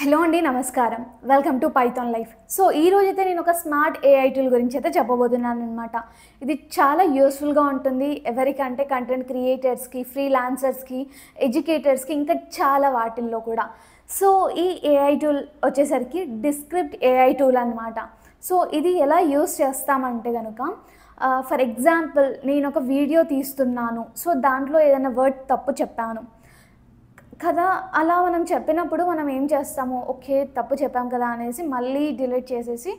Hello అండి, నమస్కారం. Welcome to Python life. So ఈ రోజైతే నేను ఒక స్మార్ట్ ఏఐ టూల్ గురించి అయితే చెప్పబోతున్నాను అనమాట. ఇది చాలా యూస్ఫుల్గా ఉంటుంది ఎవరికంటే కంటెంట్ క్రియేటర్స్కి, ఫ్రీలాన్సర్స్కి, ఎడ్యుకేటర్స్కి, ఇంకా చాలా వాటిల్లో కూడా. సో ఈ ఏఐ టూల్ వచ్చేసరికి డిస్క్రిప్ట్ ఏఐ టూల్ అనమాట. సో ఇది ఎలా యూస్ చేస్తామంటే కనుక, ఫర్ ఎగ్జాంపుల్ నేను ఒక వీడియో తీస్తున్నాను. సో దాంట్లో ఏదైనా వర్డ్ తప్పు చెప్పాను కదా, అలా మనం చెప్పినప్పుడు మనం ఏం చేస్తాము, ఓకే తప్పు చెప్పాం కదా అనేసి మళ్ళీ డిలీట్ చేసేసి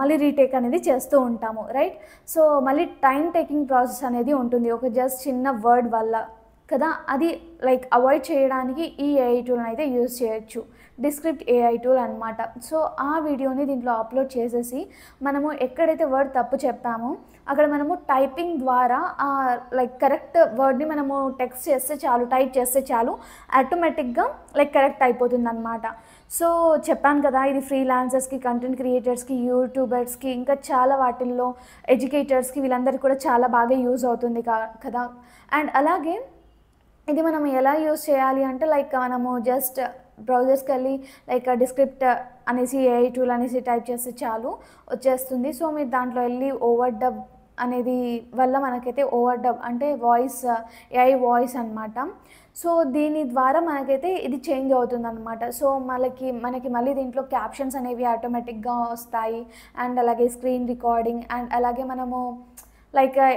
మళ్ళీ రీటేక్ అనేది చేస్తూ ఉంటాము, రైట్. సో మళ్ళీ టైం టేకింగ్ ప్రాసెస్ అనేది ఉంటుంది ఒక జస్ట్ చిన్న వర్డ్ వల్ల కదా. అది అవాయిడ్ చేయడానికి ఈ ఏఐ టూల్ని అయితే యూజ్ చేయొచ్చు, డిస్క్రిప్ట్ ఏఐ టూల్ అనమాట. సో ఆ వీడియోని దీంట్లో అప్లోడ్ చేసేసి మనము ఎక్కడైతే వర్డ్ తప్పు చెప్పామో అక్కడ మనము టైపింగ్ ద్వారా కరెక్ట్ వర్డ్ని మనము టెక్స్ట్ చేస్తే చాలు, టైప్ చేస్తే చాలు, ఆటోమేటిక్గా కరెక్ట్ అయిపోతుంది అనమాట. సో చెప్పాను కదా, ఇది ఫ్రీలాన్సర్స్కి, కంటెంట్ క్రియేటర్స్కి, యూట్యూబర్స్కి, ఇంకా చాలా వాటిల్లో ఎడ్యుకేటర్స్కి, వీళ్ళందరికీ కూడా చాలా బాగా యూజ్ అవుతుంది కదా. అండ్ అలాగే ఇది మనం ఎలా యూజ్ చేయాలి అంటే మనము జస్ట్ బ్రౌజర్స్కి వెళ్ళి డిస్క్రిప్ట్ అనేసి ఏఐ టూల్ అనేసి టైప్ చేస్తే చాలు వచ్చేస్తుంది. సో మీరు దాంట్లో వెళ్ళి ఓవర్ డబ్ అనేది వల్ల మనకైతే ఓవర్ డబ్ అంటే వాయిస్, ఏఐ వాయిస్ అనమాట. సో దీని ద్వారా మనకైతే ఇది చేంజ్ అవుతుంది అనమాట. సో మనకి మళ్ళీ దీంట్లో క్యాప్షన్స్ అనేవి ఆటోమేటిక్గా వస్తాయి. అండ్ అలాగే స్క్రీన్ రికార్డింగ్, అండ్ అలాగే మనము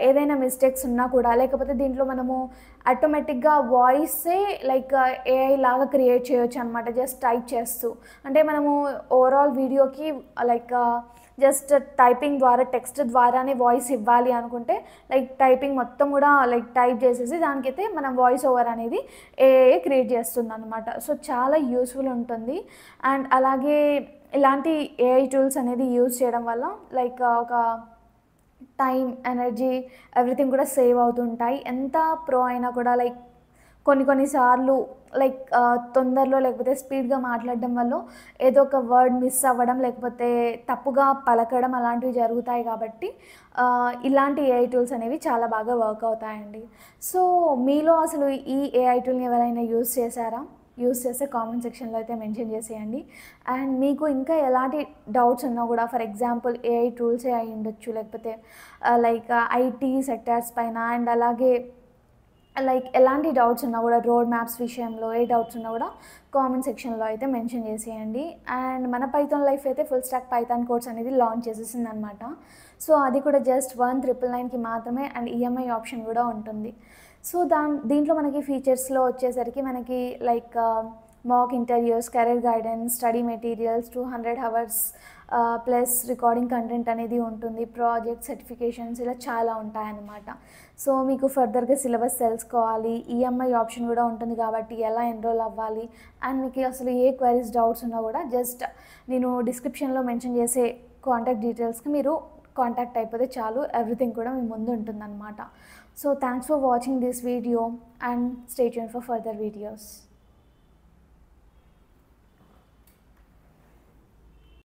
ఏదైనా మిస్టేక్స్ ఉన్నా కూడా, లేకపోతే దీంట్లో మనము ఆటోమేటిక్గా వాయిసే ఏఐ లాగా క్రియేట్ చేయొచ్చు అనమాట, జస్ట్ టైప్ చేస్తూ. అంటే మనము ఓవరాల్ వీడియోకి జస్ట్ టైపింగ్ ద్వారా, టెక్స్ట్ ద్వారానే వాయిస్ ఇవ్వాలి అనుకుంటే టైపింగ్ మొత్తం కూడా టైప్ చేసేసి దానికైతే మనం వాయిస్ ఓవర్ అనేది ఏఐ క్రియేట్ చేస్తుంది అనమాట. సో చాలా యూస్ఫుల్ ఉంటుంది. అండ్ అలాగే ఇలాంటి ఏఐ టూల్స్ అనేది యూజ్ చేయడం వల్ల ఒక టైం, ఎనర్జీ, ఎవ్రీథింగ్ కూడా సేవ్ అవుతుంటాయి. ఎంత ప్రో అయినా కూడా కొన్నిసార్లు తొందరలో లేకపోతే స్పీడ్గా మాట్లాడడం వల్ల ఏదో ఒక వర్డ్ మిస్ అవ్వడం, లేకపోతే తప్పుగా పలకడం అలాంటివి జరుగుతాయి. కాబట్టి ఇలాంటి ఏఐ టూల్స్ అనేవి చాలా బాగా వర్క్ అవుతాయండి. సో మీలో అసలు ఈ ఏఐ టూల్ని ఎవరైనా యూజ్ చేశారా? యూజ్ చేస్తే కామెంట్ సెక్షన్లో అయితే మెన్షన్ చేసేయండి. అండ్ మీకు ఇంకా ఎలాంటి డౌట్స్ ఉన్నా కూడా, ఫర్ ఎగ్జాంపుల్ ఏఐ టూల్సే అయి ఉండొచ్చు, లేకపోతే ఐటీ సెక్టార్స్ పైన, అండ్ అలాగే ఎలాంటి డౌట్స్ ఉన్నా కూడా, రోడ్ మ్యాప్స్ విషయంలో ఏ డౌట్స్ ఉన్నా కూడా కామెంట్ సెక్షన్లో అయితే మెన్షన్ చేసేయండి. అండ్ మన పైథాన్ లైఫ్ అయితే ఫుల్ స్టాక్ పైథాన్ కోర్స్ అనేది లాంచ్ చేసేసింది అనమాట. సో అది కూడా జస్ట్ 1999కి మాత్రమే, అండ్ ఈఎంఐ ఆప్షన్ కూడా ఉంటుంది. సో దీంట్లో మనకి ఫీచర్స్లో వచ్చేసరికి మనకి mock interviews, career guidance, study materials, 200 hours plus recording content అనేది ఉంటుంది, ప్రాజెక్ట్, సర్టిఫికేషన్స్, ఇలా చాలా ఉంటాయన్నమాట. సో మీకు ఫర్దర్గా సిలబస్ తెలుసుకోవాలి, ఈఎంఐ ఆప్షన్ కూడా ఉంటుంది కాబట్టి ఎలా ఎన్రోల్ అవ్వాలి, అండ్ మీకు అసలు ఏ క్వైరీస్, డౌట్స్ ఉన్నా కూడా జస్ట్ నేను డిస్క్రిప్షన్లో మెన్షన్ చేసే కాంటాక్ట్ డీటెయిల్స్కి మీరు కాంటాక్ట్ అయిపోతే చాలు, ఎవ్రీథింగ్ కూడా మీ ముందు ఉంటుందన్నమాట. So thanks for watching this video and stay tuned for further videos.